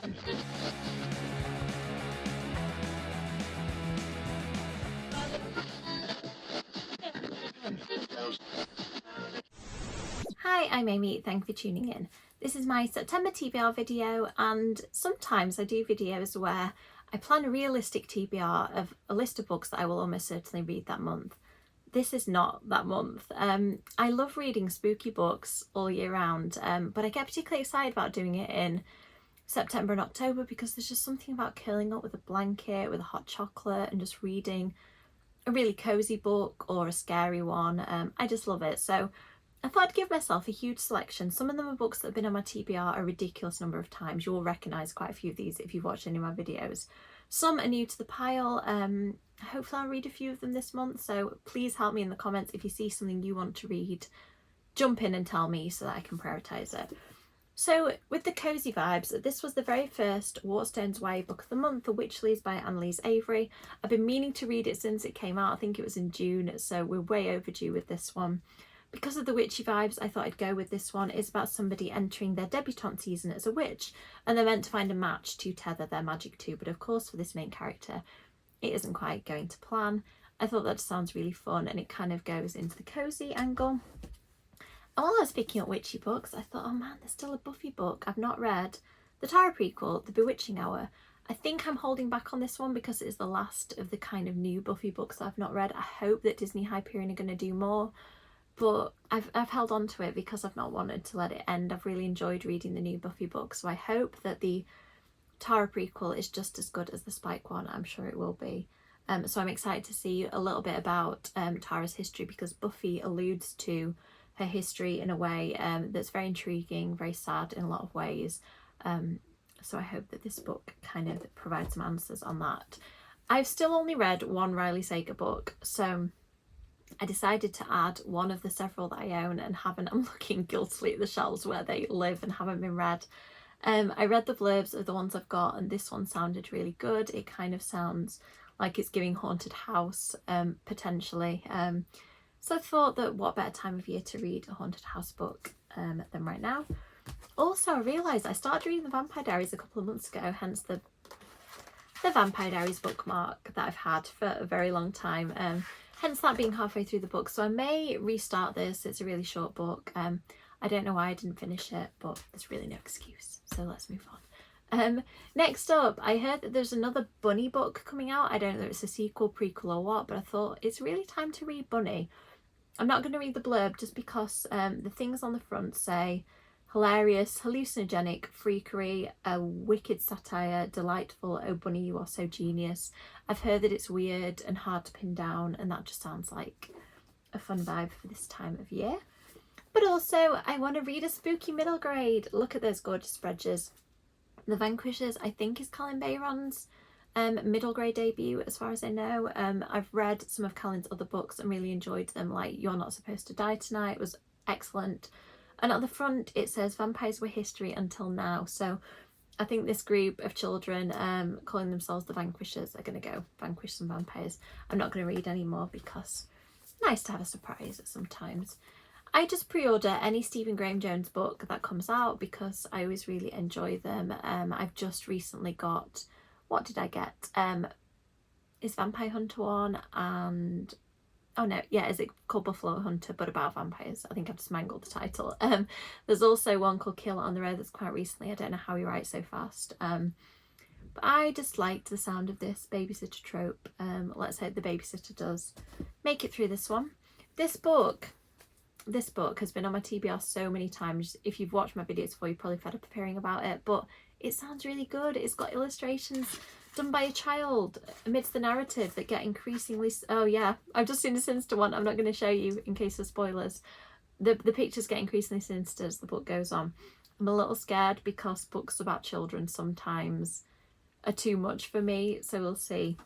Hi, I'm Amy, thank you for tuning in. This is my September TBR video, and sometimes I do videos where I plan a realistic TBR of a list of books that I will almost certainly read that month. This is not that month. I love reading spooky books all year round, but I get particularly excited about doing it in September and October because there's just something about curling up with a blanket, with a hot chocolate, and just reading a really cozy book or a scary one. I just love it. So I thought I'd give myself a huge selection. Some of them are books that have been on my TBR a ridiculous number of times. You'll recognise quite a few of these if you've watched any of my videos. Some are new to the pile. Hopefully I'll read a few of them this month, so please help me in the comments if you see something you want to read. Jump in and tell me so that I can prioritise it. So with the cosy vibes, this was the very first Waterstones YA book of the month, The Witchleys by Annalise Avery. I've been meaning to read it since it came out. I think it was in June, so we're way overdue with this one. Because of the witchy vibes, I thought I'd go with this one. It's about somebody entering their debutante season as a witch, and they're meant to find a match to tether their magic to, but of course for this main character it isn't quite going to plan. I thought that sounds really fun, and it kind of goes into the cozy angle. And while I was picking up witchy books, I thought, oh man, there's still a Buffy book I've not read. The Tara prequel, The Bewitching Hour. I think I'm holding back on this one because it is the last of the kind of new Buffy books I've not read. I hope that Disney Hyperion are going to do more, but I've held on to it because I've not wanted to let it end. I've really enjoyed reading the new Buffy book, so I hope that the Tara prequel is just as good as the Spike one. I'm sure it will be. So I'm excited to see a little bit about Tara's history, because Buffy alludes to her history in a way that's very intriguing, very sad in a lot of ways. So I hope that this book kind of provides some answers on that. I've still only read one Riley Sager book, so I decided to add one of the several that I own and haven't. I'm looking guiltily at the shelves where they live and haven't been read. I read the blurbs of the ones I've got, and this one sounded really good. It kind of sounds like it's giving haunted house potentially. So I thought that what better time of year to read a haunted house book than right now. Also, I realised I started reading the Vampire Diaries a couple of months ago, hence the Vampire Diaries bookmark that I've had for a very long time. Hence that being halfway through the book, so I may restart this. It's a really short book. I don't know why I didn't finish it, but there's really no excuse, so let's move on. Next up, I heard that there's another Bunny book coming out. I don't know if it's a sequel, prequel or what, but I thought it's really time to read Bunny. I'm not going to read the blurb just because the things on the front say hilarious, hallucinogenic, freakery, a wicked satire, delightful, oh Bunny you are so genius. I've heard that it's weird and hard to pin down, and that just sounds like a fun vibe for this time of year. But also I want to read a spooky middle grade. Look at those gorgeous spreadsheets. The Vanquishers, I think, is Colin Bayron's middle grade debut as far as I know. I've read some of Colin's other books and really enjoyed them, like You're Not Supposed to Die Tonight was excellent. And at the front it says vampires were history until now, so I think this group of children calling themselves the Vanquishers are going to go vanquish some vampires. I'm not going to read anymore because it's nice to have a surprise sometimes. I just pre-order any Stephen Graham Jones book that comes out because I always really enjoy them. I've just recently got, what did I get? Is Vampire Hunter one, and oh no, yeah, is it called Buffalo Hunter but about vampires? I think I've just mangled the title. There's also one called Kill on the Road that's quite recently. I don't know how he writes so fast. But I just liked the sound of this babysitter trope. Let's hope the babysitter does make it through this one. This book has been on my TBR so many times. If you've watched my videos before, you're probably fed up of hearing about it, but it sounds really good. It's got illustrations done by a child amidst the narrative that get increasingly... Oh yeah, I've just seen a sinister one. I'm not going to show you in case of spoilers. The pictures get increasingly sinister as the book goes on. I'm a little scared because books about children sometimes are too much for me, so we'll see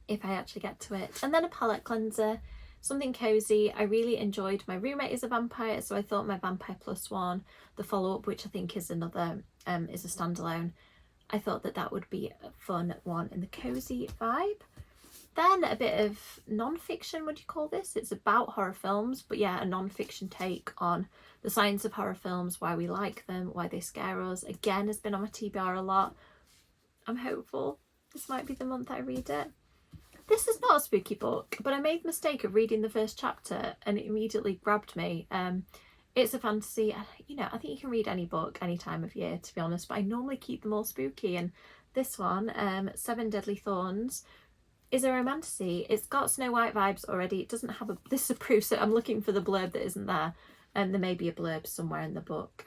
if I actually get to it. And then a palette cleanser. Something cozy. I really enjoyed My Roommate is a Vampire, so I thought my Vampire Plus one, the follow-up, which I think is another, is a standalone, I thought that that would be a fun one in the cozy vibe. Then a bit of non-fiction, would you call this? It's about horror films, but yeah, a non-fiction take on the science of horror films, why we like them, why they scare us. Again, has been on my TBR a lot. I'm hopeful this might be the month I read it. This is not a spooky book, but I made the mistake of reading the first chapter and it immediately grabbed me. It's a fantasy. You know, I think you can read any book any time of year, to be honest, but I normally keep them all spooky, and this one, Seven Deadly Thorns, is a romantasy. It's got Snow White vibes already. It doesn't have this is a proof, so I'm looking for the blurb that isn't there, and there may be a blurb somewhere in the book.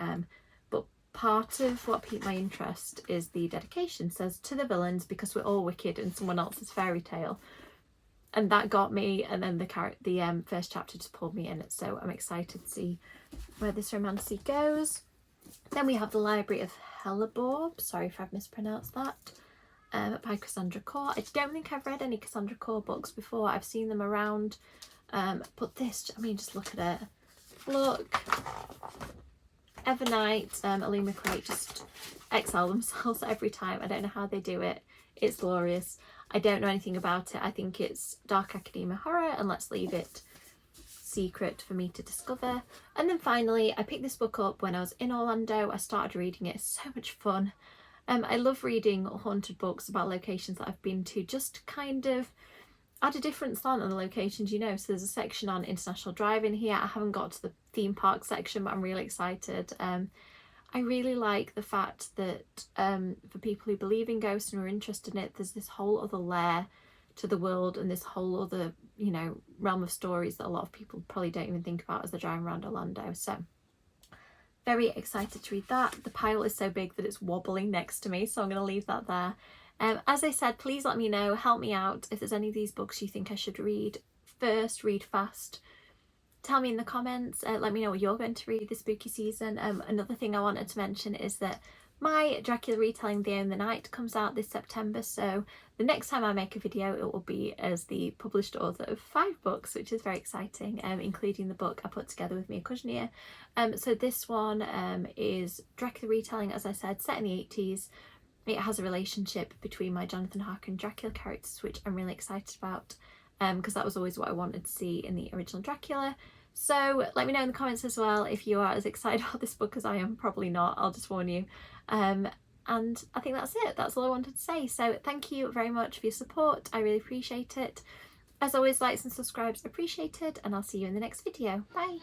But part of what piqued my interest is the dedication. It says, "To the villains, because we're all wicked in someone else's fairy tale," and that got me. And then the first chapter just pulled me in. So I'm excited to see where this romantasy goes. Then we have The Library of Hellebore. Sorry if I've mispronounced that. By Cassandra Core. I don't think I've read any Cassandra Core books before. I've seen them around, but this, I mean, just look at it. Look, Evernight, Alima Crate just excel themselves every time. I don't know how they do it. It's glorious. I don't know anything about it. I think it's dark academia horror, and let's leave it secret for me to discover. And then finally, I picked this book up when I was in Orlando. I started reading it. It's so much fun. I love reading haunted books about locations that I've been to, just to kind of add a different slant on the locations, you know. So there's a section on international driving here. I haven't got to the theme park section, but I'm really excited. I really like the fact that for people who believe in ghosts and are interested in it, there's this whole other layer to the world and this whole other, you know, realm of stories that a lot of people probably don't even think about as they're driving around Orlando. So very excited to read that. The pile is so big that it's wobbling next to me, so I'm going to leave that there. As I said, please let me know, help me out if there's any of these books you think I should read first, read fast. Tell me in the comments, let me know what you're going to read this spooky season. Another thing I wanted to mention is that my Dracula retelling The Own the Night comes out this September, so the next time I make a video it will be as the published author of 5 books, which is very exciting, including the book I put together with Mia Kuznia. So this one is Dracula retelling, as I said, set in the 80s. It has a relationship between my Jonathan Harker and Dracula characters, which I'm really excited about, because that was always what I wanted to see in the original Dracula. So let me know in the comments as well if you are as excited about this book as I am. Probably not, I'll just warn you. And I think that's it. That's all I wanted to say. So thank you very much for your support. I really appreciate it. As always, likes and subscribes appreciated, and I'll see you in the next video. Bye.